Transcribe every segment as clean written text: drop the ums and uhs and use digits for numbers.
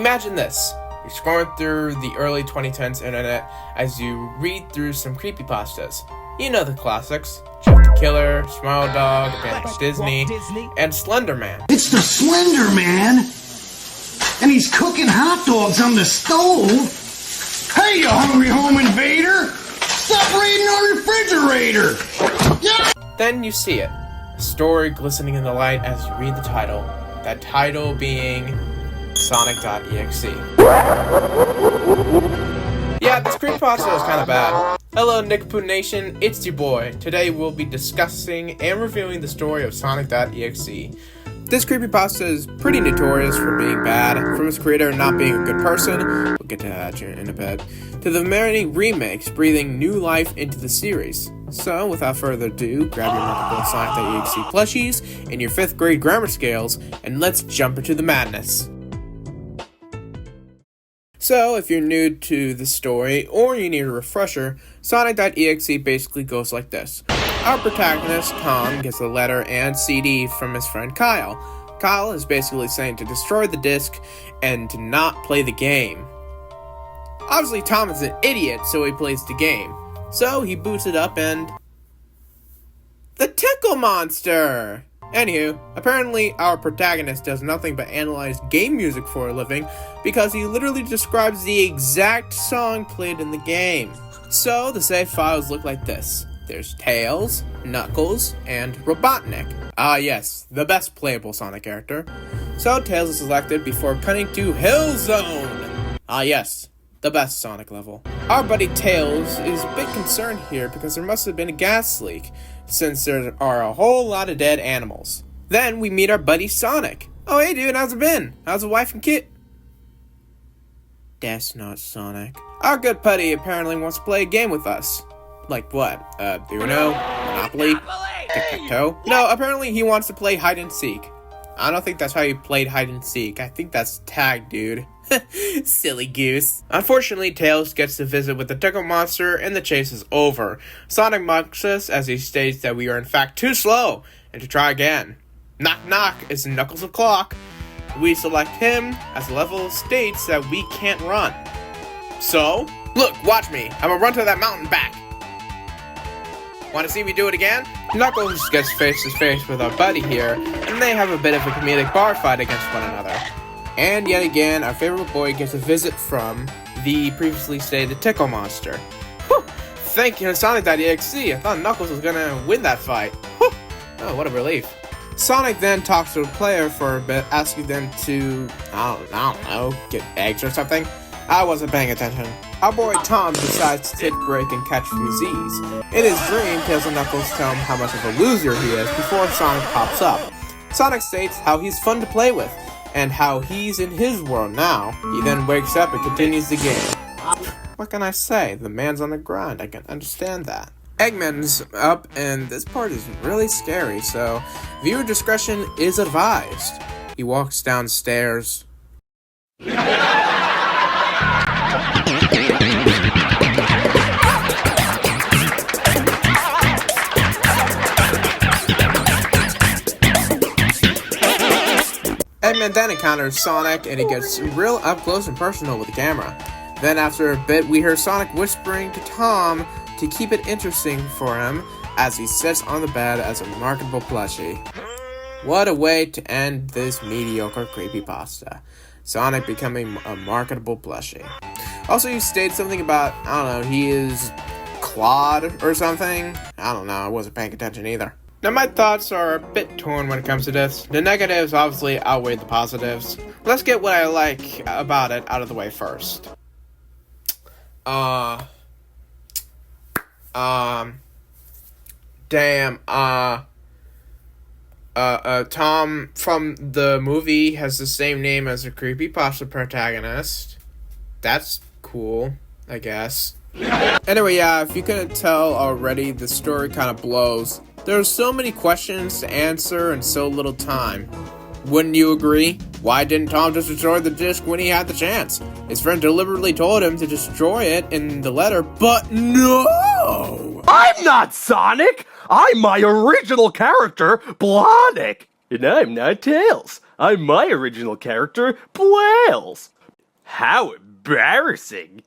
Imagine this. You're scrolling through the early 2010s internet as you read through some creepypastas. You know the classics. Jeff the Killer, Smile Dog, Abandoned Disney, and Slender Man. It's the Slender Man! And he's cooking hot dogs on the stove! Hey, you hungry home invader! Stop raiding our refrigerator! Yeah! Then you see it. A story glistening in the light as you read the title. That title being Sonic.exe. Yeah, this creepypasta is kind of bad. Hello, Nickapoo Nation, it's your boy. Today we'll be discussing and reviewing the story of Sonic.exe. This creepypasta is pretty notorious for being bad, from its creator not being a good person, we'll get to that in a bit, to the many remakes breathing new life into the series. So, without further ado, grab your multiple Sonic.exe plushies and your 5th grade grammar scales, and let's jump into the madness. So, if you're new to the story, or you need a refresher, Sonic.exe basically goes like this. Our protagonist, Tom, gets a letter and CD from his friend Kyle. Kyle is basically saying to destroy the disc and to not play the game. Obviously, Tom is an idiot, so he plays the game. So, he boots it up and... the Tickle Monster! Anywho, apparently our protagonist does nothing but analyze game music for a living because he literally describes the exact song played in the game. So, the save files look like this. There's Tails, Knuckles, and Robotnik. Ah yes, the best playable Sonic character. So, Tails is selected before cutting to Hill Zone. Ah yes, the best Sonic level. Our buddy Tails is a bit concerned here because there must have been a gas leak, since there are a whole lot of dead animals. Then we meet our buddy Sonic. Oh hey dude, how's it been? How's the wife and kid? That's not Sonic. Our good buddy apparently wants to play a game with us. Like what? Uno? Monopoly? Tic-tac-toe? No, apparently he wants to play hide and seek. I don't think that's how you played hide and seek. I think that's tag, dude. Silly goose. Unfortunately, Tails gets to visit with the Tickle Monster and the chase is over. Sonic mocks us as he states that we are in fact too slow and to try again. Knock knock is Knuckles' clock. We select him as the level states that we can't run. So, look, watch me. I'm gonna run to that mountain back. Want to see me do it again? Knuckles gets face to face with our buddy here, and they have a bit of a comedic bar fight against one another. And yet again, our favorite boy gets a visit from the previously stated Tickle Monster. Whew! Thank you, Sonic.exe. I thought Knuckles was gonna win that fight. Whew! Oh, what a relief. Sonic then talks to the player for a bit, asking them to, I don't know, get eggs or something. I wasn't paying attention. Our boy Tom decides to take a break and catch a few Z's. In his dream, Tails and Knuckles tell him how much of a loser he is before Sonic pops up. Sonic states how he's fun to play with, and how he's in his world now. He then wakes up and continues the game. What can I say? The man's on the grind. I can understand that. Eggman's up, and this part is really scary, so viewer discretion is advised. He walks downstairs. Eggman then encounters Sonic, and he gets real up close and personal with the camera. Then after a bit, we hear Sonic whispering to Tom to keep it interesting for him as he sits on the bed as a marketable plushie. What a way to end this mediocre creepypasta. Sonic becoming a marketable plushie. Also, he stated something about, I don't know, he is Claude or something? I don't know, I wasn't paying attention either. Now, my thoughts are a bit torn when it comes to this. The negatives obviously outweigh the positives. Let's get what I like about it out of the way first. Tom from the movie has the same name as the creepypasta protagonist. That's cool, I guess. Anyway, yeah, if you couldn't tell already, the story kind of blows. There are so many questions to answer and so little time. Wouldn't you agree? Why didn't Tom just destroy the disc when he had the chance? His friend deliberately told him to destroy it in the letter, but no! I'm not Sonic! I'm my original character, Blonic! And I'm not Tails. I'm my original character, Blails. How embarrassing.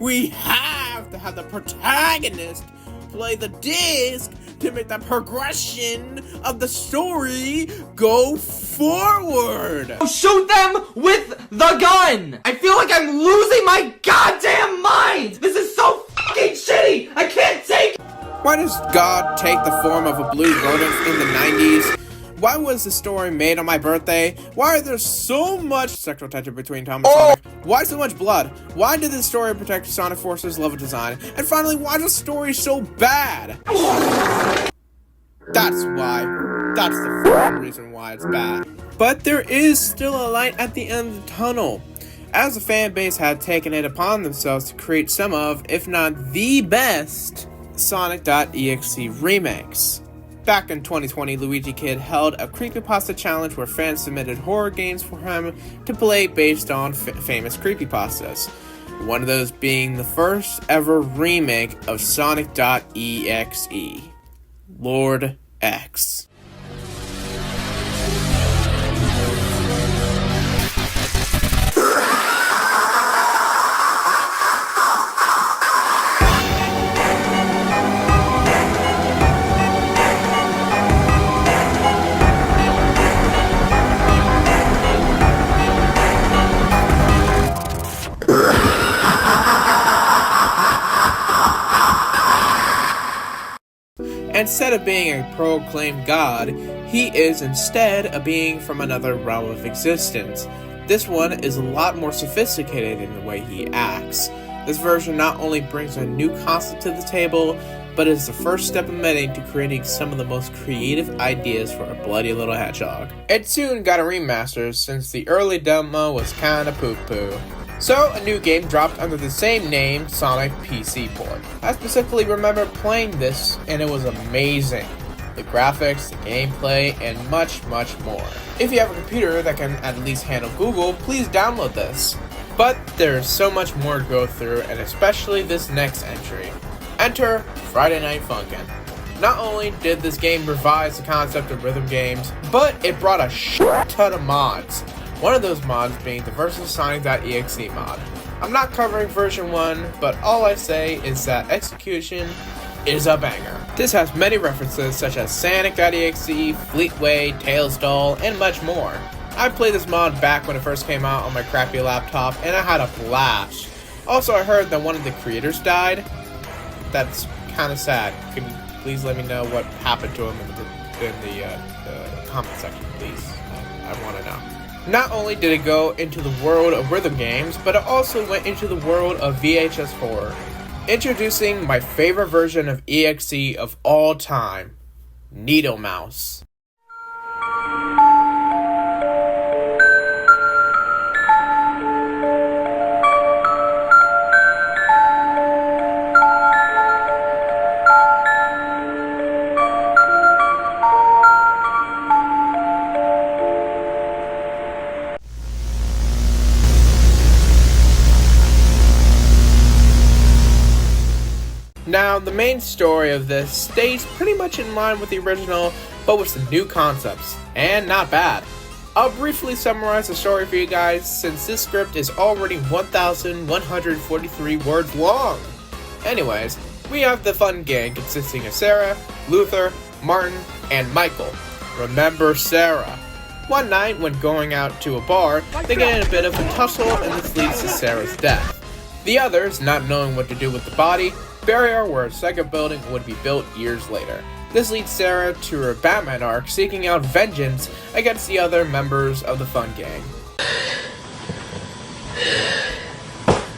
We have to have the protagonist play the disc to make the progression of the story go forward. Shoot them with the gun! I feel like I'm losing my goddamn mind! This is so fucking shitty! I can't take it! Why does God take the form of a blue rodent in the 90s? Why was the story made on my birthday? Why are there so much sexual tension between Tom and Sonic? Why so much blood? Why did this story protect Sonic Force's level design? And finally, why is the story so bad? That's why. That's the fucking reason why it's bad. But there is still a light at the end of the tunnel, as the fan base had taken it upon themselves to create some of, if not the best, Sonic.exe remakes. Back in 2020, Luigi Kid held a creepypasta challenge where fans submitted horror games for him to play based on famous creepypastas. One of those being the first ever remake of Sonic.exe, Lord X. Instead of being a proclaimed god, he is instead a being from another realm of existence. This one is a lot more sophisticated in the way he acts. This version not only brings a new concept to the table, but is the first step in many to creating some of the most creative ideas for a bloody little hedgehog. It soon got a remaster since the early demo was kinda poo-poo. So, a new game dropped under the same name, Sonic PC port. I specifically remember playing this, and it was amazing. The graphics, the gameplay, and much, much more. If you have a computer that can at least handle Google, please download this. But there's so much more to go through, and especially this next entry. Enter Friday Night Funkin'. Not only did this game revise the concept of rhythm games, but it brought a shit ton of mods. One of those mods being the Versus Sonic.exe mod. I'm not covering version 1, but all I say is that execution is a banger. This has many references such as Sonic.exe, Fleetway, Tails Doll, and much more. I played this mod back when it first came out on my crappy laptop, and I had a blast. Also, I heard that one of the creators died. That's kind of sad. Can you please let me know what happened to him in the comment section, please? I want to know. Not only did it go into the world of rhythm games, but it also went into the world of VHS horror. Introducing my favorite version of EXE of all time, Needlemouse. Now, the main story of this stays pretty much in line with the original, but with some new concepts, and not bad. I'll briefly summarize the story for you guys, since this script is already 1,143 words long. Anyways, we have the fun gang consisting of Sarah, Luther, Martin, and Michael. Remember Sarah. One night, when going out to a bar, they get in a bit of a tussle, and this leads to Sarah's death. The others, not knowing what to do with the body, bury her where a second building would be built years later. This leads Sarah to her Batman arc, seeking out vengeance against the other members of the fun gang.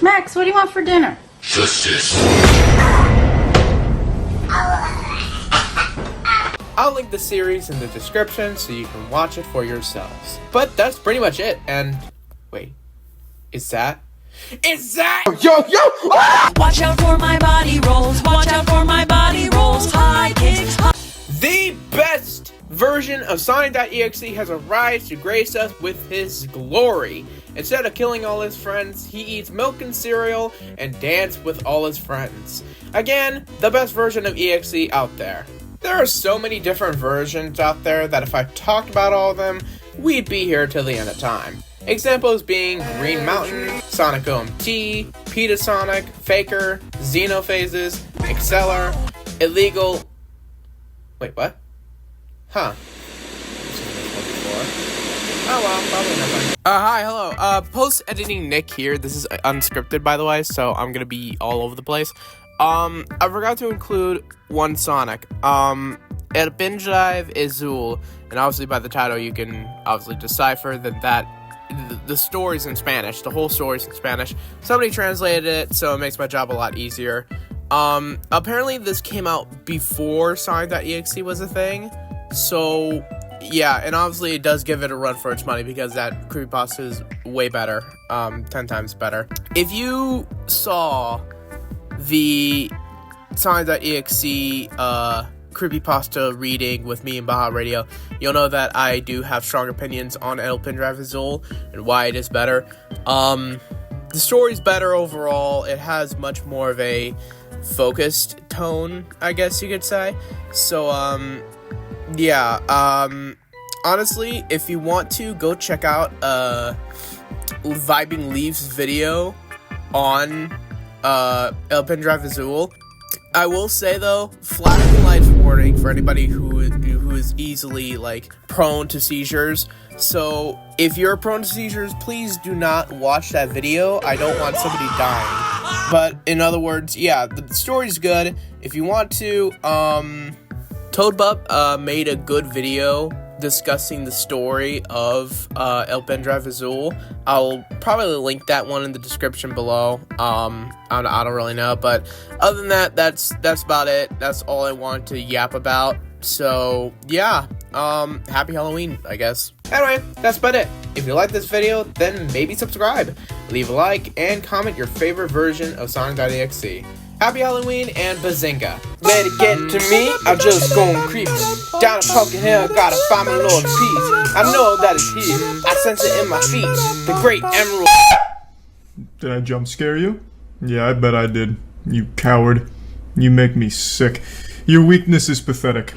Max, what do you want for dinner? Justice. I'll link the series in the description so you can watch it for yourselves. But that's pretty much it, and... wait, is that... Yo! Ah! Watch out for my body rolls. Watch out for my body rolls. High kicks. The best version of Sonic.exe has arrived to grace us with his glory. Instead of killing all his friends, he eats milk and cereal and dances with all his friends. Again, the best version of EXE out there. There are so many different versions out there that if I talked about all of them, we'd be here till the end of time. Examples being Green Mountain, Sonic OMT, Peta Sonic, Faker, Xenophases, Exceller, Illegal... Wait, what? Huh. Oh well, probably nothing. Hi, hello. Post-editing Nick here. This is unscripted, by the way, so I'm gonna be all over the place. I forgot to include one Sonic. Elpin Drive is Zool, and obviously by the title you can obviously decipher that the story's in Spanish. The whole story's in Spanish. Somebody translated it, so it makes my job a lot easier. Apparently this came out before Sonic.exe was a thing, so yeah, and obviously it does give it a run for its money because that creepypasta is way better, 10 times better. If you saw the Sonic.exe creepypasta reading with me and Baja Radio, you'll know that I do have strong opinions on Elpin Drive Azul and why it is better. The story's better overall. It has much more of a focused tone, I guess you could say. So, yeah, honestly, if you want to, go check out, Vibing Leaves video on, Elpin Drive Azul. I will say, though, flashing lights warning for anybody who is easily, like, prone to seizures. So, if you're prone to seizures, please do not watch that video. I don't want somebody dying. But, in other words, yeah, the story's good. If you want to, Toadbup made a good video discussing the story of Elpin Drive Azul. I'll probably link that one in the description below. I don't really know, but other than that, that's about it. That's all I wanted to yap about. So yeah, happy Halloween, I guess. Anyway, that's about it. If you like this video, then maybe subscribe, leave a like, and comment your favorite version of Sonic.exe. Happy Halloween and bazinga. Let it get to me, I'm just gon' creep down a pumpkin hill, gotta find my Lord Peace. I know that it's here, I sense it in my feet, the great emerald. Did I jump scare you? Yeah, I bet I did. You coward. You make me sick. Your weakness is pathetic.